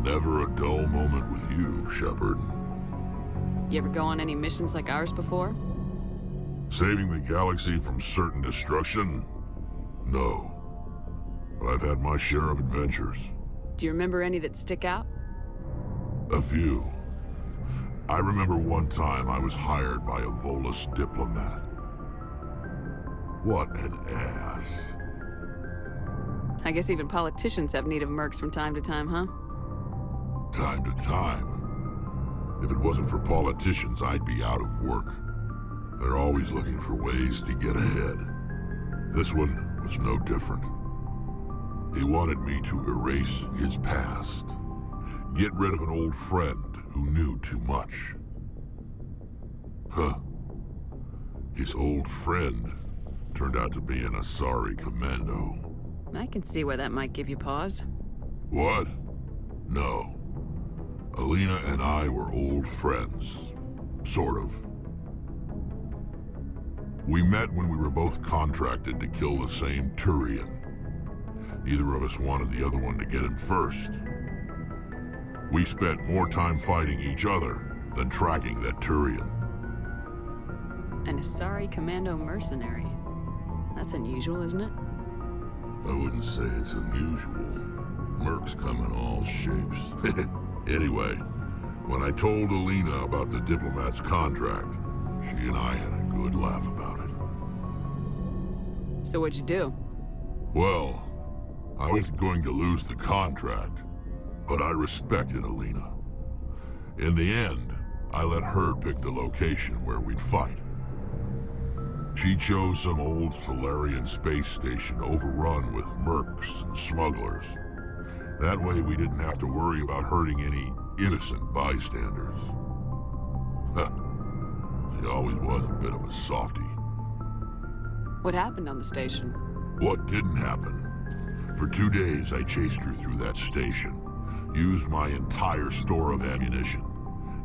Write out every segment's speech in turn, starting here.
Never a dull moment with you, Shepard. You ever go on any missions like ours before? Saving the galaxy from certain destruction? No. But I've had my share of adventures. Do you remember any that stick out? A few. I remember one time I was hired by a Volus diplomat. What an ass. I guess even politicians have need of mercs from time to time, huh? Time to time. If it wasn't for politicians, I'd be out of work. They're always looking for ways to get ahead. This one was no different. He wanted me to erase his past. Get rid of an old friend who knew too much. Huh. His old friend turned out to be an Asari commando. I can see where that might give you pause. What? No. Alina and I were old friends. Sort of. We met when we were both contracted to kill the same Turian. Neither of us wanted the other one to get him first. We spent more time fighting each other than tracking that Turian. An Asari commando mercenary. That's unusual, isn't it? I wouldn't say it's unusual. Mercs come in all shapes. Anyway, when I told Alina about the diplomat's contract, she and I had a good laugh about it. So what'd you do? Well, I was going to lose the contract, but I respected Alina. In the end, I let her pick the location where we'd fight. She chose some old Solarian space station overrun with mercs and smugglers. That way we didn't have to worry about hurting any innocent bystanders. She always was a bit of a softie. What happened on the station? What didn't happen? For 2 days I chased her through that station, used my entire store of ammunition,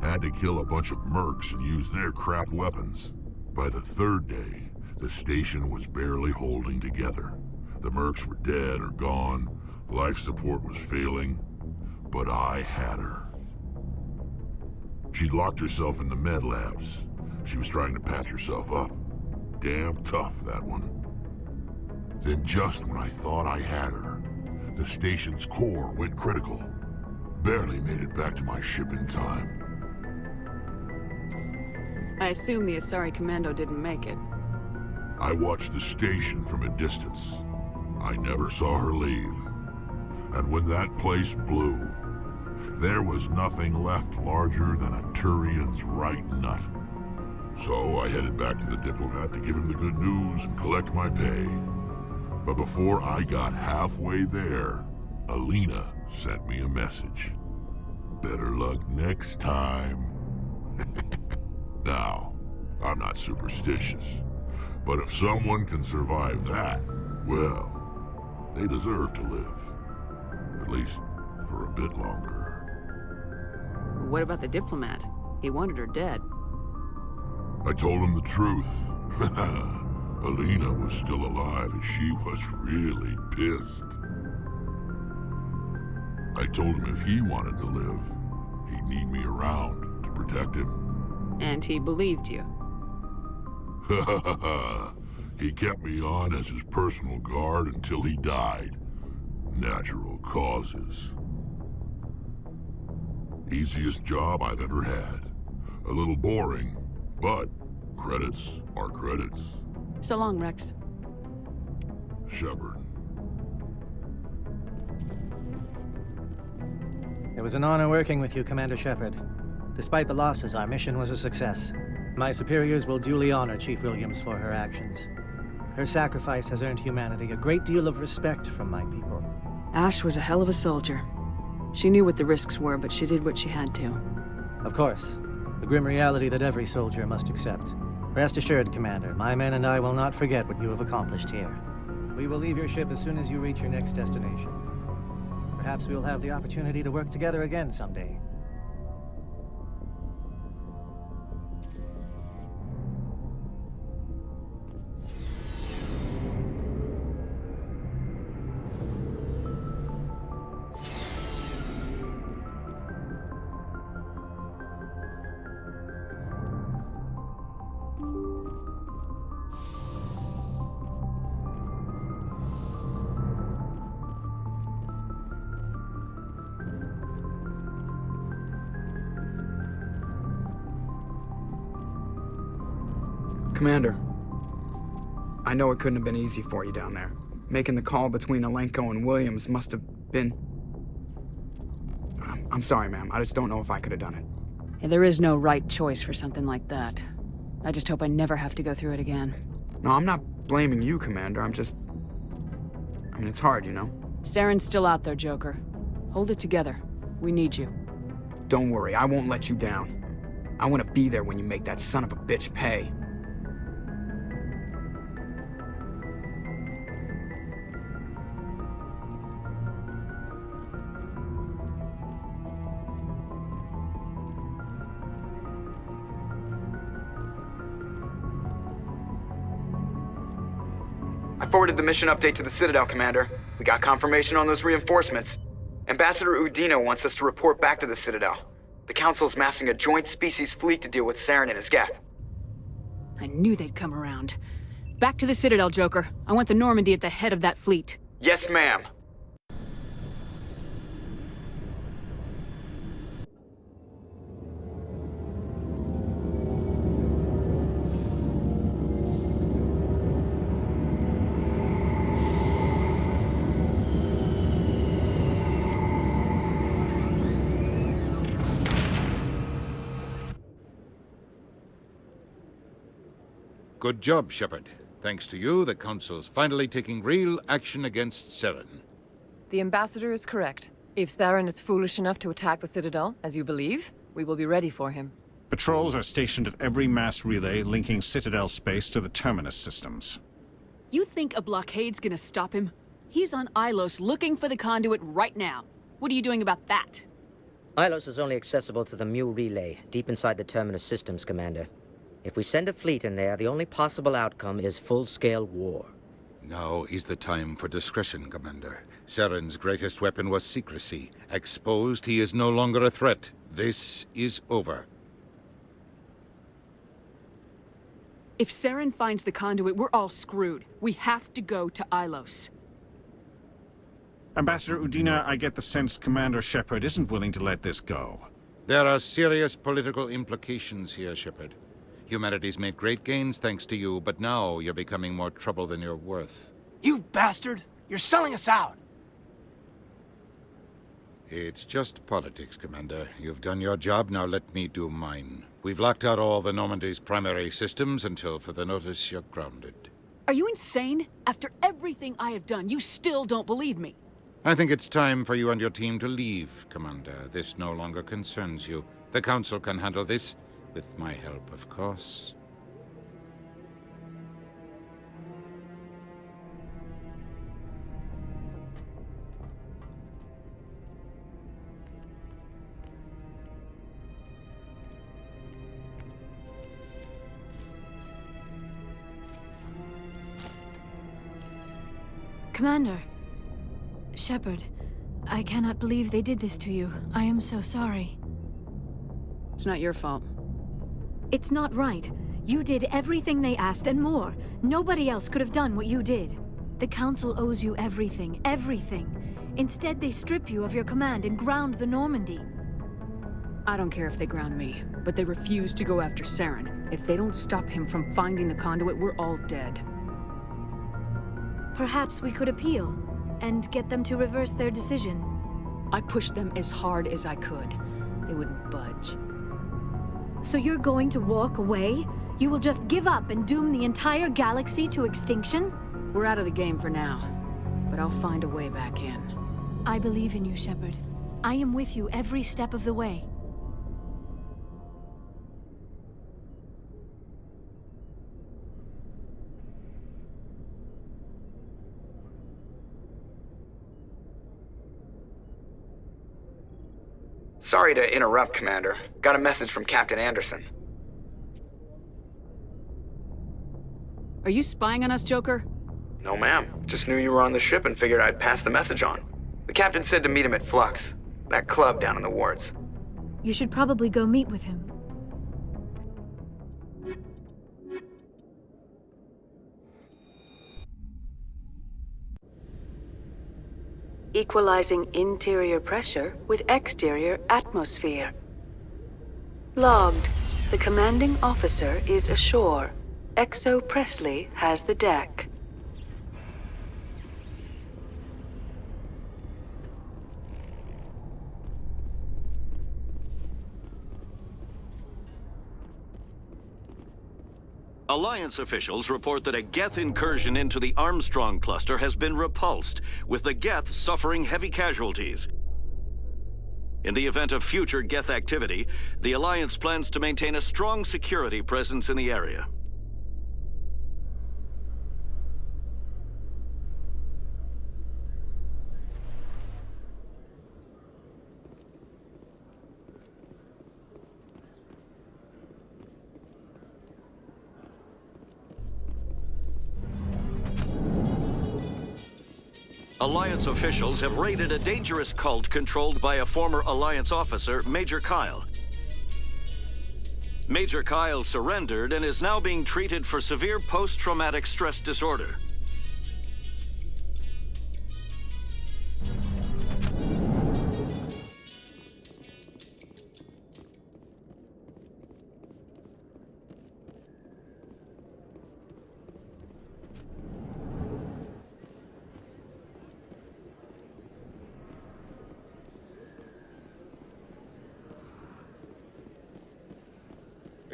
had to kill a bunch of mercs and use their crap weapons. By the 3rd day, the station was barely holding together. The mercs were dead or gone, life support was failing, but I had her. She'd locked herself in the med labs. She was trying to patch herself up. Damn tough, that one. Then just when I thought I had her, the station's core went critical. Barely made it back to my ship in time. I assume the Asari commando didn't make it. I watched the station from a distance. I never saw her leave. And when that place blew, there was nothing left larger than a Turian's right nut. So I headed back to the diplomat to give him the good news and collect my pay. But before I got halfway there, Alina sent me a message. Better luck next time. Now, I'm not superstitious, but if someone can survive that, well, they deserve to live. At least for a bit longer. What about the diplomat? He wanted her dead. I told him the truth. Alina was still alive and she was really pissed. I told him if he wanted to live, he'd need me around to protect him. And he believed you. He kept me on as his personal guard until he died. Natural causes. Easiest job I've ever had. A little boring, but credits are credits. So long, Rex. Shepard. It was an honor working with you, Commander Shepard. Despite the losses, our mission was a success. My superiors will duly honor Chief Williams for her actions. Her sacrifice has earned humanity a great deal of respect from my people. Ash was a hell of a soldier. She knew what the risks were, but she did what she had to. Of course, the grim reality that every soldier must accept. Rest assured, Commander, my men and I will not forget what you have accomplished here. We will leave your ship as soon as you reach your next destination. Perhaps we will have the opportunity to work together again someday. Commander, I know it couldn't have been easy for you down there. Making the call between Alenko and Williams must have been... I'm sorry, ma'am. I just don't know if I could have done it. Yeah, there is no right choice for something like that. I just hope I never have to go through it again. No, I'm not blaming you, Commander. I'm just... I mean, it's hard, you know? Saren's still out there, Joker. Hold it together. We need you. Don't worry, I won't let you down. I want to be there when you make that son of a bitch pay. I forwarded the mission update to the Citadel, Commander. We got confirmation on those reinforcements. Ambassador Udina wants us to report back to the Citadel. The Council's massing a joint species fleet to deal with Saren and his Geth. I knew they'd come around. Back to the Citadel, Joker. I want the Normandy at the head of that fleet. Yes, ma'am. Good job, Shepard. Thanks to you, the Council's finally taking real action against Saren. The Ambassador is correct. If Saren is foolish enough to attack the Citadel, as you believe, we will be ready for him. Patrols are stationed at every mass relay linking Citadel space to the Terminus systems. You think a blockade's gonna stop him? He's on Ilos looking for the conduit right now. What are you doing about that? Ilos is only accessible to the Mu relay, deep inside the Terminus systems, Commander. If we send a fleet in there, the only possible outcome is full-scale war. Now is the time for discretion, Commander. Saren's greatest weapon was secrecy. Exposed, he is no longer a threat. This is over. If Saren finds the conduit, we're all screwed. We have to go to Ilos. Ambassador Udina, I get the sense Commander Shepard isn't willing to let this go. There are serious political implications here, Shepard. Humanity's made great gains thanks to you, but now you're becoming more trouble than you're worth. You bastard! You're selling us out! It's just politics, Commander. You've done your job, now let me do mine. We've locked out all the Normandy's primary systems until further notice you're grounded. Are you insane? After everything I have done, you still don't believe me. I think it's time for you and your team to leave, Commander. This no longer concerns you. The Council can handle this. With my help, of course. Commander. Shepard, I cannot believe they did this to you. I am so sorry. It's not your fault. It's not right. You did everything they asked and more. Nobody else could have done what you did. The Council owes you everything, everything. Instead, they strip you of your command and ground the Normandy. I don't care if they ground me, but they refuse to go after Saren. If they don't stop him from finding the conduit, we're all dead. Perhaps we could appeal and get them to reverse their decision. I pushed them as hard as I could. They wouldn't budge. So you're going to walk away? You will just give up and doom the entire galaxy to extinction? We're out of the game for now, but I'll find a way back in. I believe in you, Shepard. I am with you every step of the way. Sorry to interrupt, Commander. Got a message from Captain Anderson. Are you spying on us, Joker? No, ma'am. Just knew you were on the ship and figured I'd pass the message on. The captain said to meet him at Flux, that club down in the wards. You should probably go meet with him. Equalizing interior pressure with exterior atmosphere. Logged. The commanding officer is ashore. Exo Presley has the deck. Alliance officials report that a Geth incursion into the Armstrong cluster has been repulsed, with the Geth suffering heavy casualties. In the event of future Geth activity, the Alliance plans to maintain a strong security presence in the area. Alliance officials have raided a dangerous cult controlled by a former Alliance officer, Major Kyle. Major Kyle surrendered and is now being treated for severe post-traumatic stress disorder.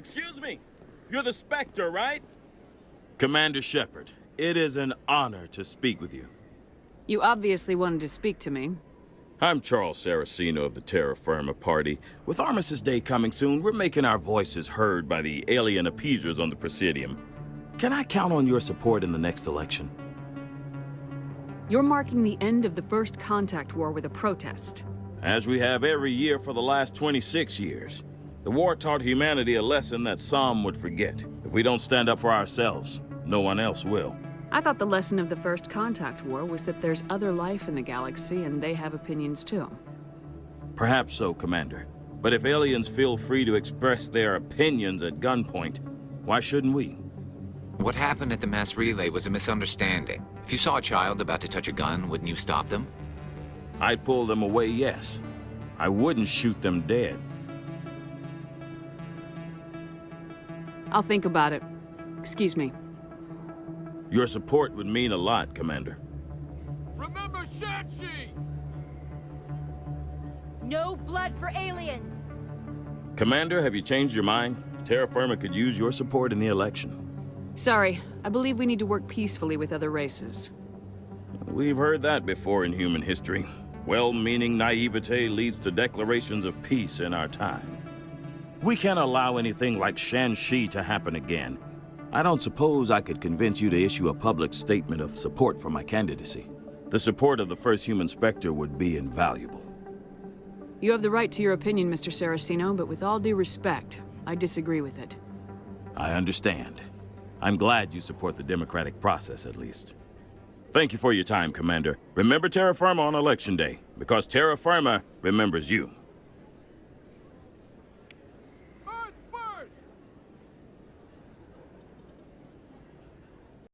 Excuse me, you're the Spectre, right? Commander Shepard, it is an honor to speak with you. You obviously wanted to speak to me. I'm Charles Saraceno of the Terra Firma Party. With Armistice Day coming soon, we're making our voices heard by the alien appeasers on the Presidium. Can I count on your support in the next election? You're marking the end of the First Contact War with a protest. As we have every year for the last 26 years. The war taught humanity a lesson that some would forget. If we don't stand up for ourselves, no one else will. I thought the lesson of the First Contact War was that there's other life in the galaxy and they have opinions too. Perhaps so, Commander. But if aliens feel free to express their opinions at gunpoint, why shouldn't we? What happened at the mass relay was a misunderstanding. If you saw a child about to touch a gun, wouldn't you stop them? I'd pull them away, yes. I wouldn't shoot them dead. I'll think about it. Excuse me. Your support would mean a lot, Commander. Remember Shanxi! No blood for aliens! Commander, have you changed your mind? Terra Firma could use your support in the election. Sorry, I believe we need to work peacefully with other races. We've heard that before in human history. Well-meaning naivete leads to declarations of peace in our time. We can't allow anything like Shanxi to happen again. I don't suppose I could convince you to issue a public statement of support for my candidacy. The support of the first human Spectre would be invaluable. You have the right to your opinion, Mr. Saraceno, but with all due respect, I disagree with it. I understand. I'm glad you support the democratic process, at least. Thank you for your time, Commander. Remember Terra Firma on Election Day, because Terra Firma remembers you.